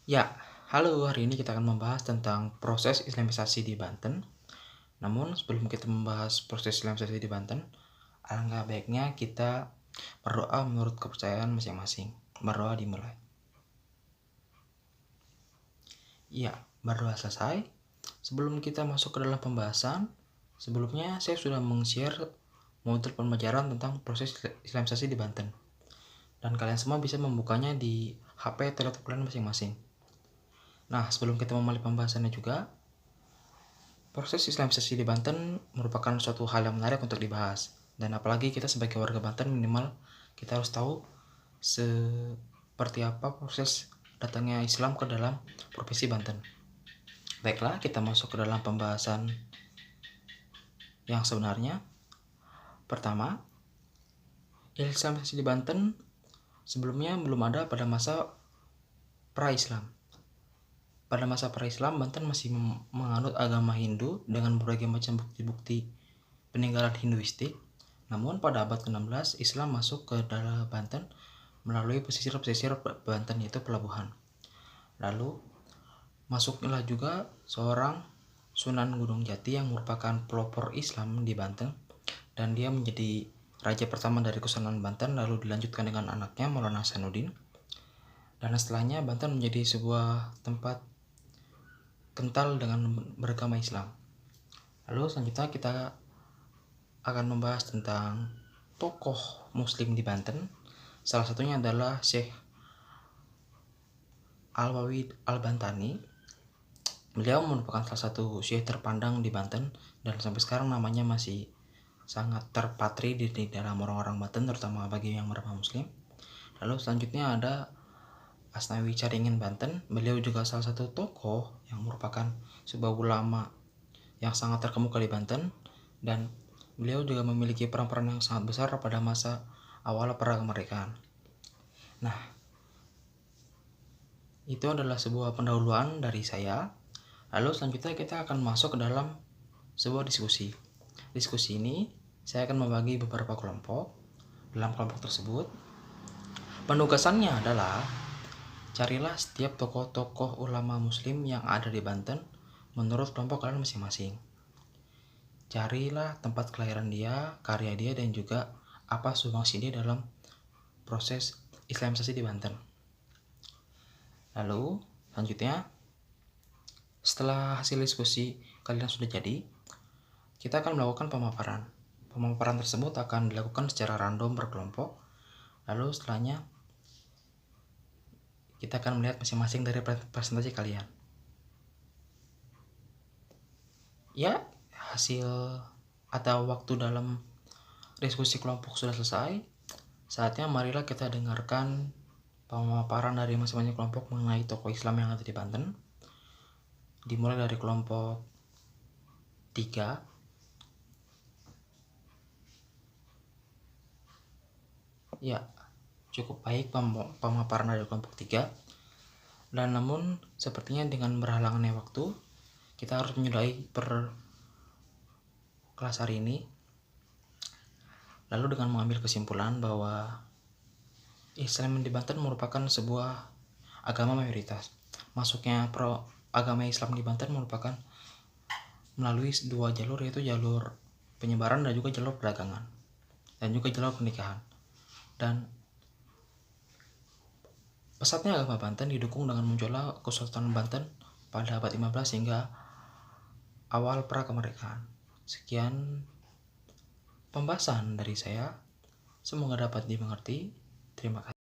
Ya, halo. Hari ini kita akan membahas tentang proses Islamisasi di Banten. Namun, sebelum kita membahas proses Islamisasi di Banten, alangkah baiknya kita berdoa menurut kepercayaan masing-masing. Berdoa dimulai. Ya, berdoa selesai. Sebelum kita masuk ke dalam pembahasan, sebelumnya saya sudah meng-share modul pembelajaran tentang proses Islamisasi di Banten. Dan kalian semua bisa membukanya di HP atau laptop kalian masing-masing. Nah, sebelum kita memulai pembahasannya juga, proses Islamisasi di Banten merupakan suatu hal yang menarik untuk dibahas. Dan apalagi kita sebagai warga Banten, minimal kita harus tahu seperti apa proses datangnya Islam ke dalam provinsi Banten. Baiklah, kita masuk ke dalam pembahasan yang sebenarnya. Pertama, Islamisasi di Banten sebelumnya belum ada pada masa pra-Islam. Pada masa pra-Islam, Banten masih menganut agama Hindu dengan berbagai macam bukti-bukti peninggalan Hinduistik. Namun pada abad ke-16, Islam masuk ke dalam Banten melalui pesisir-pesisir Banten, yaitu pelabuhan. Lalu masuklah juga seorang Sunan Gunung Jati yang merupakan pelopor Islam di Banten, dan dia menjadi raja pertama dari Kesultanan Banten, lalu dilanjutkan dengan anaknya Maulana Hasanuddin. Dan setelahnya Banten menjadi sebuah tempat kental dengan beragama Islam. Lalu selanjutnya kita akan membahas tentang tokoh muslim di Banten. Salah satunya adalah Syekh Alwawi Al-Bantani. Beliau merupakan salah satu syekh terpandang di Banten, dan sampai sekarang namanya masih sangat terpatri di dalam orang-orang Banten, terutama bagi yang beragama muslim. Lalu selanjutnya ada Asnawi Caringin Banten. Beliau juga salah satu tokoh yang merupakan sebuah ulama yang sangat terkemuka di Banten, dan beliau juga memiliki peran-peran yang sangat besar pada masa awal pra kemerdekaan. Nah, itu adalah sebuah pendahuluan dari saya. Lalu selanjutnya kita akan masuk ke dalam sebuah diskusi. Diskusi ini saya akan membagi beberapa kelompok. Dalam kelompok tersebut, penugasannya adalah carilah setiap tokoh-tokoh ulama muslim yang ada di Banten menurut kelompok kalian masing-masing. Carilah tempat kelahiran dia, karya dia, dan juga apa sumbangsi dia dalam proses Islamisasi di Banten. Lalu selanjutnya, setelah hasil diskusi kalian sudah jadi, kita akan melakukan pemaparan. Pemaparan tersebut akan dilakukan secara random berkelompok. Lalu setelahnya kita akan melihat masing-masing dari presentasi kalian. Ya, hasil atau waktu dalam diskusi kelompok sudah selesai. Saatnya marilah kita dengarkan pemaparan dari masing-masing kelompok mengenai tokoh Islam yang ada di Banten. Dimulai dari kelompok 3. Ya, cukup baik pemaparan dari kelompok 3. Dan namun sepertinya dengan berhalangannya waktu, kita harus menyudahi per kelas hari ini. Lalu dengan mengambil kesimpulan bahwa Islam di Banten merupakan sebuah agama mayoritas. Masuknya agama Islam di Banten merupakan melalui 2 jalur, yaitu jalur penyebaran dan juga jalur perdagangan, dan juga jalur pernikahan. Dan pesatnya agama Banten didukung dengan munculnya Kesultanan Banten pada abad 15 hingga awal pra kemerdekaan. Sekian pembahasan dari saya, semoga dapat dimengerti. Terima kasih.